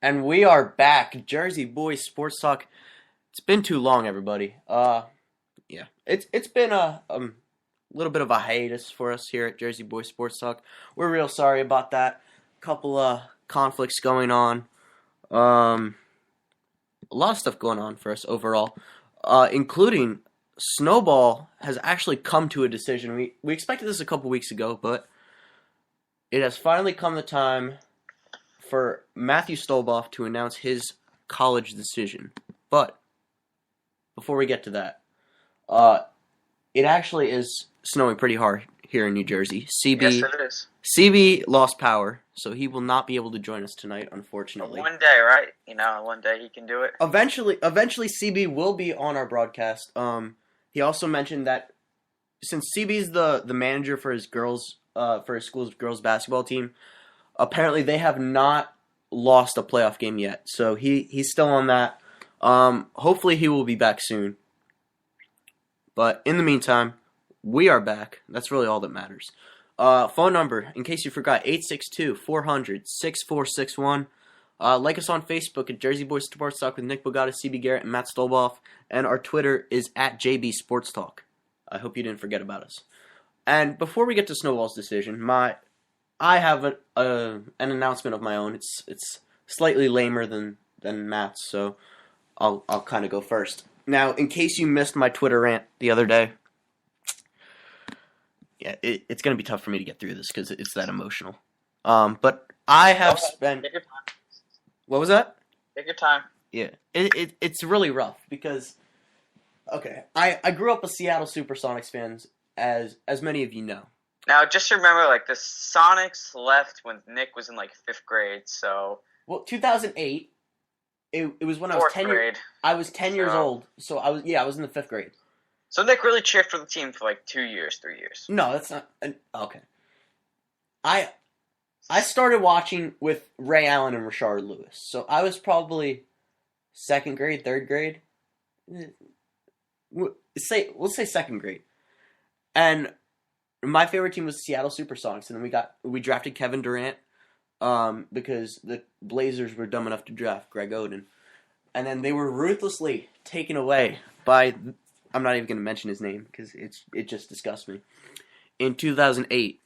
And we are back, Jersey Boys Sports Talk. It's been too long, everybody. Yeah, it's been a little bit of a hiatus for us here at Jersey Boys Sports Talk. We're real sorry about that. Couple conflicts going on. Um, a lot of stuff going on for us overall, including Snowball has actually come to a decision. We expected this a couple weeks ago, but it has finally come the time for Matthew Stolboff to announce his college decision. But before we get to that, it actually is snowing pretty hard here in New Jersey. Yes, it is. CB lost power, so he will not be able to join us tonight, unfortunately. One day, right? One day he can do it. Eventually, CB will be on our broadcast. He also mentioned that since CB's the manager for his school's girls basketball team, apparently they have not lost a playoff game yet. So he's still on that. Hopefully he will be back soon. But in the meantime, we are back. That's really all that matters. Phone number, in case you forgot, 862-400-6461. Like us on Facebook at Jersey Boys Sports Talk with Nick Bogata, CB Garrett, and Matt Stolboff. And our Twitter is at JB Sports Talk. I hope you didn't forget about us. And before we get to Snowball's decision, I have an announcement of my own. It's slightly lamer than Matt's, so I'll kind of go first. Now, in case you missed my Twitter rant the other day, yeah, it's going to be tough for me to get through this because it's that emotional. But I have spent. Take your time. What was that? Take your time. Yeah, it's really rough because, okay, I grew up a Seattle SuperSonics fan, as many of you know. Now, just remember, the Sonics left when Nick was in, 5th grade, so... Well, 2008, it was when I was 4th 10 grade. I was 10 years old, so I was in the 5th grade. So Nick really cheered for the team for, 2 years, 3 years. No, that's not... Okay. I started watching with Ray Allen and Rashard Lewis, so I was probably 2nd grade, 3rd grade. We'll say 2nd grade. And my favorite team was Seattle SuperSonics, and then we drafted Kevin Durant because the Blazers were dumb enough to draft Greg Oden. And then they were ruthlessly taken away by... I'm not even going to mention his name because it just disgusts me. In 2008.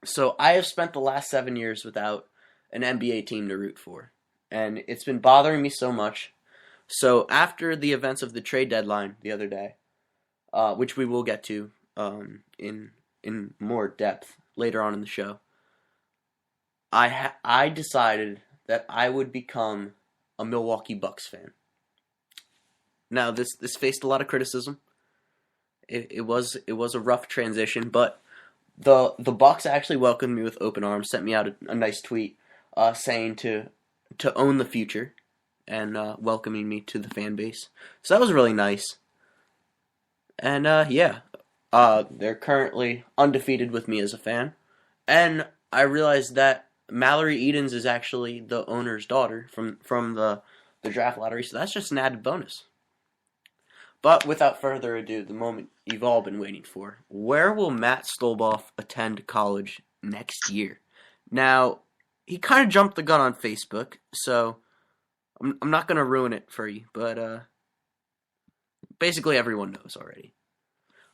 So I have spent the last 7 years without an NBA team to root for. And it's been bothering me so much. So after the events of the trade deadline the other day, which we will get to in more depth later on in the show, I decided that I would become a Milwaukee Bucks fan. Now this faced a lot of criticism. It was a rough transition, but the Bucks actually welcomed me with open arms, sent me out a nice tweet saying to own the future and welcoming me to the fan base. So that was really nice. And they're currently undefeated with me as a fan. And I realized that Mallory Edens is actually the owner's daughter from the draft lottery, so that's just an added bonus. But without further ado, the moment you've all been waiting for. Where will Matt Stolboff attend college next year? Now, he kind of jumped the gun on Facebook, so I'm not going to ruin it for you, but basically everyone knows already.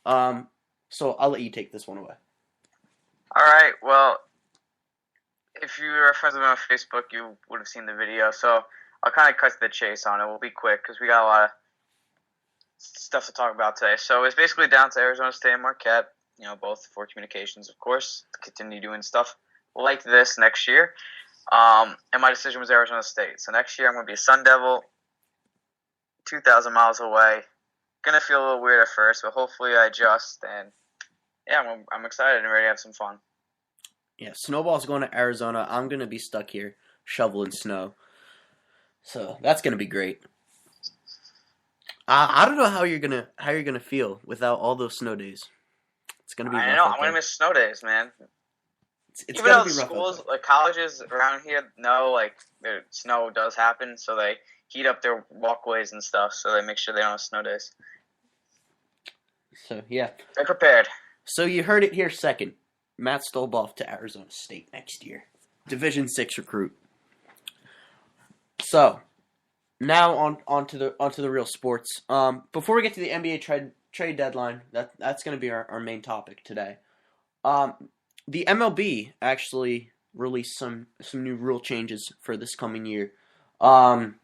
So I'll let you take this one away. All right, well, if you were friends with me on Facebook, you would have seen the video, so I'll kind of cut to the chase on it. We'll be quick because we got a lot of stuff to talk about today. So it's basically down to Arizona State and Marquette, both for communications, of course, to continue doing stuff like this next year. And my decision was Arizona State. So next year I'm going to be a Sun Devil, 2,000 miles away. Going to feel a little weird at first, but hopefully I adjust. And yeah, I'm excited and ready to have some fun. Yeah, Snowball's going to Arizona. I'm going to be stuck here shoveling snow. So that's going to be great. I don't know how you're gonna feel without all those snow days. It's gonna be rough. I know. I'm gonna miss snow days, man. It's Even gonna though be rough. Schools, colleges around here know, the snow does happen, so they heat up their walkways and stuff, so they make sure they don't have snow days. So yeah, they're prepared. So you heard it here second. Matt Stolboff to Arizona State next year. Division 6 recruit. So now onto the real sports. Before we get to the NBA trade deadline, that's going to be our main topic today. The MLB actually released some new rule changes for this coming year. Now,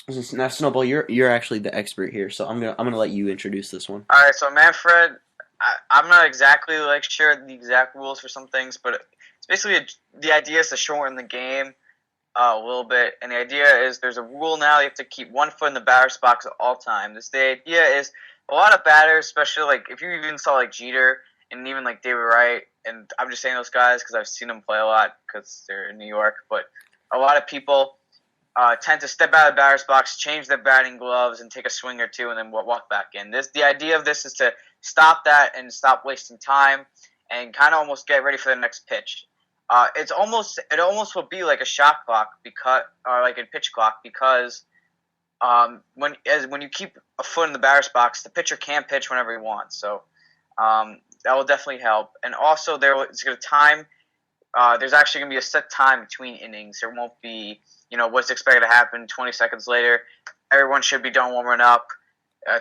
Snowball, you're actually the expert here, so I'm gonna let you introduce this one. All right, so Manfred, I'm not exactly like sure the exact rules for some things, but it's basically the idea is to shorten the game a little bit, and the idea is there's a rule now you have to keep 1 foot in the batter's box at all times. The idea is a lot of batters, especially like if you even saw like Jeter and even like David Wright, and I'm just saying those guys because I've seen them play a lot because they're in New York, but a lot of people tend to step out of the batter's box, change their batting gloves, and take a swing or two, and then walk back in. The idea of this is to stop that and stop wasting time, and kind of almost get ready for the next pitch. It almost will be like a shot clock or like a pitch clock because when you keep a foot in the batter's box, the pitcher can't pitch whenever he wants. So that will definitely help. And also it's going to time. There's actually going to be a set time between innings. There won't be what's expected to happen 20 seconds later. Everyone should be done warming up.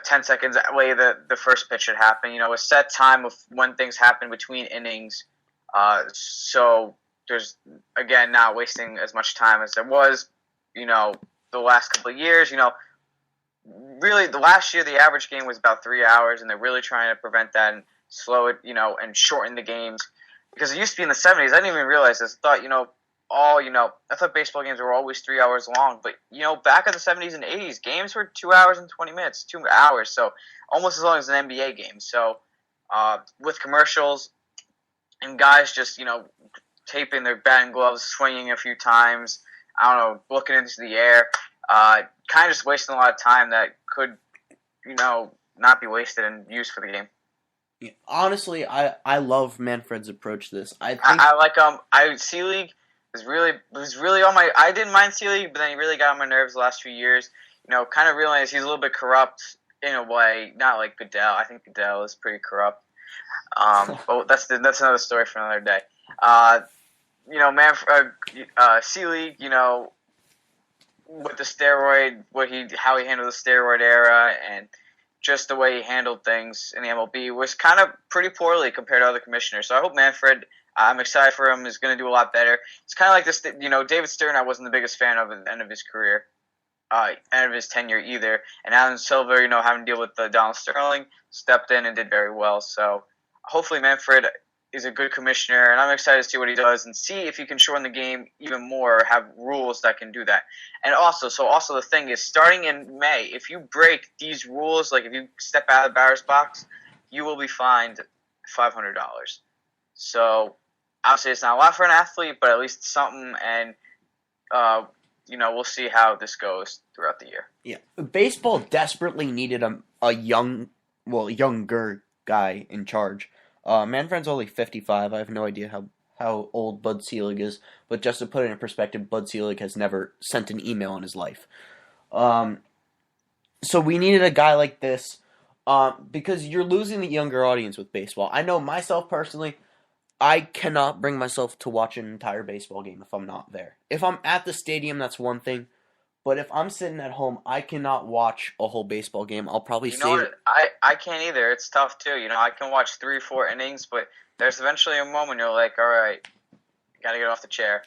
10 seconds later, the first pitch should happen. A set time of when things happen between innings. So there's, again, not wasting as much time as there was, the last couple of years. Really, the last year, the average game was about 3 hours, and they're really trying to prevent that and slow it, and shorten the games. Because it used to be in the 70s. I didn't even realize this. I thought, I thought baseball games were always 3 hours long. But, back in the 70s and 80s, games were 2 hours and 20 minutes, 2 hours. So almost as long as an NBA game. So with commercials and guys just, taping their batting gloves, swinging a few times, I don't know, looking into the air, kind of just wasting a lot of time that could, not be wasted and used for the game. Yeah, honestly, I love Manfred's approach to this. I like C-League was really on my. I didn't mind C-League, but then he really got on my nerves the last few years. Kind of realized he's a little bit corrupt in a way. Not like Goodell. I think Goodell is pretty corrupt. But that's another story for another day. C-League, with the steroid, how he handled the steroid era, and just the way he handled things in the MLB was kind of pretty poorly compared to other commissioners. So I hope Manfred, I'm excited for him, is going to do a lot better. It's kind of like this, David Stern, I wasn't the biggest fan of at the end of his career, end of his tenure either. And Alan Silver, having to deal with Donald Sterling, stepped in and did very well. So hopefully Manfred is a good commissioner, and I'm excited to see what he does and see if he can shorten the game even more or have rules that can do that. And also the thing is, starting in May, if you break these rules, like if you step out of the batter's box, you will be fined $500. So obviously it's not a lot for an athlete, but at least something, and we'll see how this goes throughout the year. Yeah, baseball desperately needed a younger guy in charge. Manfred's only 55. I have no idea how old Bud Selig is, but just to put it in perspective, Bud Selig has never sent an email in his life. So we needed a guy like this because you're losing the younger audience with baseball. I know myself personally, I cannot bring myself to watch an entire baseball game if I'm not there. If I'm at the stadium, that's one thing. But if I'm sitting at home, I cannot watch a whole baseball game. I'll probably save it. I can't either. It's tough too. I can watch 3 or 4 innings, but there's eventually a moment you're like, all right, got to get off the chair.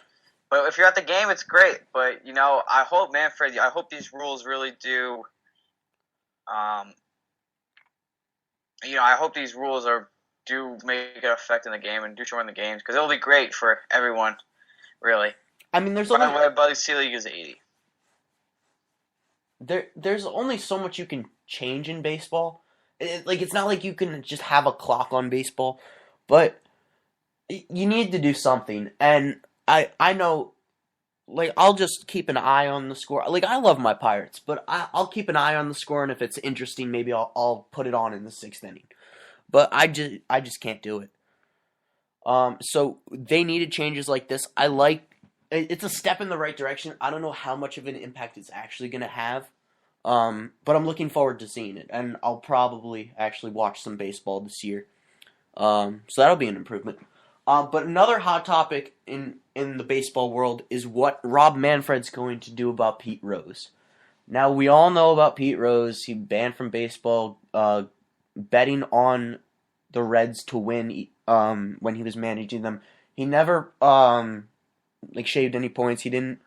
But if you're at the game, it's great. But I hope Manfred. I hope these rules really do. I hope these rules do make an effect in the game and do shorten the games because it'll be great for everyone. Really. I mean, By the way, Buddy Selig is 80. There's only so much you can change in baseball. It's not like you can just have a clock on baseball, but you need to do something. And I know, I'll just keep an eye on the score. I love my Pirates, but I'll keep an eye on the score, and if it's interesting, maybe I'll put it on in the 6th inning. But I just can't do it. So they needed changes like this. It's a step in the right direction. I don't know how much of an impact it's actually going to have, but I'm looking forward to seeing it, and I'll probably actually watch some baseball this year. So that'll be an improvement. But another hot topic in the baseball world is what Rob Manfred's going to do about Pete Rose. Now we all know about Pete Rose. He banned from baseball, betting on the Reds to win when he was managing them. He never shaved any points. He didn't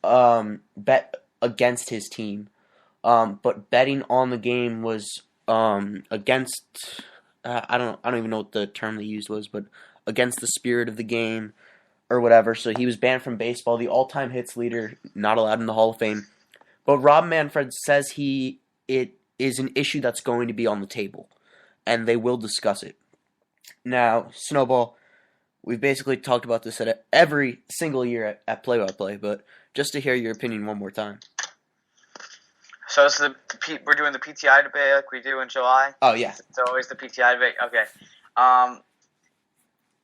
bet against his team. But betting on the game was against. I don't even know what the term they used was, but against the spirit of the game or whatever. So he was banned from baseball. The all-time hits leader, not allowed in the Hall of Fame. But Rob Manfred says it is an issue that's going to be on the table, and they will discuss it. Now, Snowball, we've basically talked about this at every single year at Play-by-Play, but just to hear your opinion one more time. So this is we're doing the PTI debate like we do in July? Oh, yeah. It's always the PTI debate? Okay.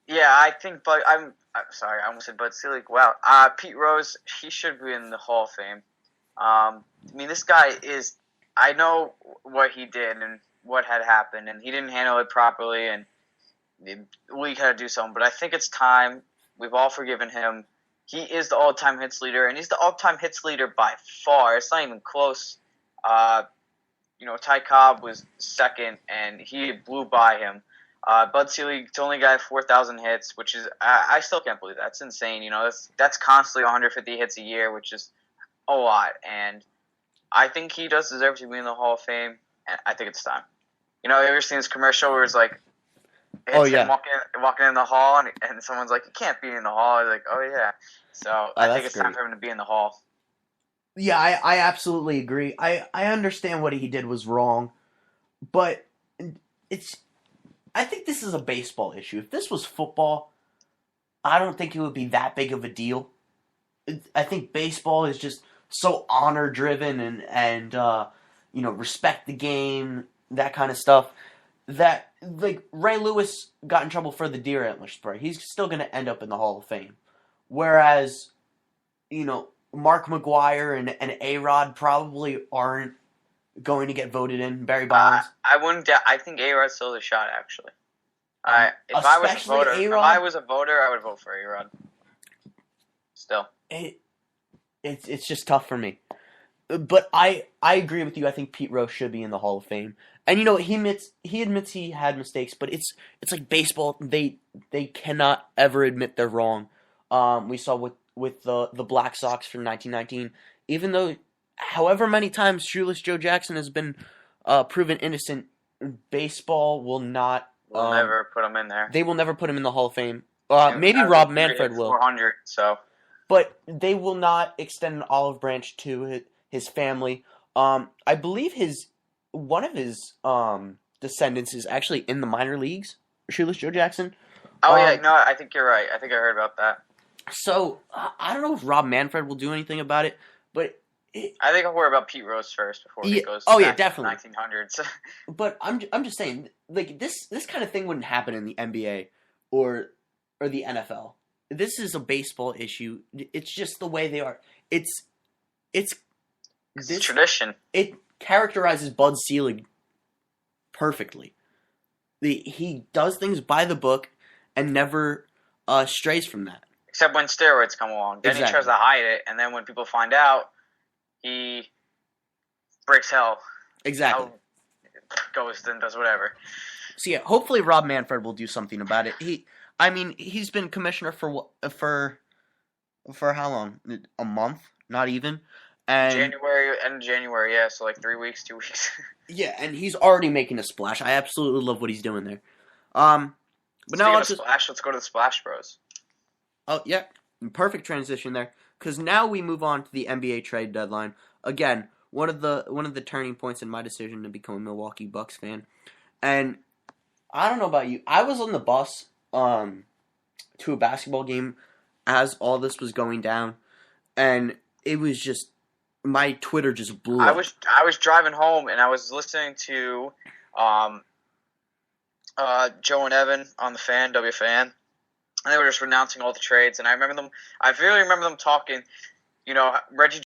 Yeah, I think, I'm sorry, I almost said Bud Selig. Wow. Pete Rose, he should be in the Hall of Fame. I mean, this guy is, I know what he did and what had happened, and he didn't handle it properly, and the league had to do something, but I think it's time. We've all forgiven him. He is the all-time hits leader, and he's the all-time hits leader by far. It's not even close. Ty Cobb was second, and he blew by him. Bud Selig's only got 4,000 hits, which is I still can't believe that. That's insane. That's constantly 150 hits a year, which is a lot. And I think he does deserve to be in the Hall of Fame, and I think it's time. You ever seen this commercial where it's like, him walking in the hall, and someone's like, "You can't be in the hall." He's like, "Oh yeah." So I think it's time for him to be in the hall. Yeah, I absolutely agree. I understand what he did was wrong, but I think this is a baseball issue. If this was football, I don't think it would be that big of a deal. I think baseball is just so honor driven and respect the game, that kind of stuff. That Ray Lewis got in trouble for the deer antler spray. He's still going to end up in the Hall of Fame. Whereas, Mark McGwire and A-Rod probably aren't going to get voted in. Barry Bonds. I wouldn't. I think A-Rod still has a shot. Actually, if I was a voter, I would vote for A-Rod. Still, it's just tough for me. But I agree with you. I think Pete Rose should be in the Hall of Fame. And he admits he had mistakes, but it's like baseball. They cannot ever admit they're wrong. We saw with the Black Sox from 1919. Even though, however many times Shoeless Joe Jackson has been proven innocent, baseball will not. Will never put him in there. They will never put him in the Hall of Fame. Maybe Rob Manfred will. 400. So. But they will not extend an olive branch to his family. I believe one of his descendants is actually in the minor leagues. Shoeless Joe Jackson. Oh yeah, no, I think you're right. I think I heard about that. So I don't know if Rob Manfred will do anything about it, but I think I'll worry about Pete Rose first before he goes. Definitely 1900s. But I'm just saying, this kind of thing wouldn't happen in the NBA or the NFL. This is a baseball issue. It's just the way they are. It's tradition. It characterizes Bud Selig perfectly. He does things by the book and never strays from that. Except when steroids come along. Then he tries to hide it, and then when people find out, he breaks hell. Exactly. Goes and does whatever. So yeah, hopefully Rob Manfred will do something about it. He's been commissioner for how long? A month? Not even. And end of January, yeah, so 3 weeks, 2 weeks. Yeah, and he's already making a splash. I absolutely love what he's doing there. But now let's go to the Splash Bros. Oh yeah, perfect transition there. Because now we move on to the NBA trade deadline. Again, one of the turning points in my decision to become a Milwaukee Bucks fan. And I don't know about you, I was on the bus to a basketball game as all this was going down, and it was just my Twitter just blew up. I was driving home and I was listening to Joe and Evan on the Fan, WFAN, and they were just renouncing all the trades. And I really remember them talking. Reggie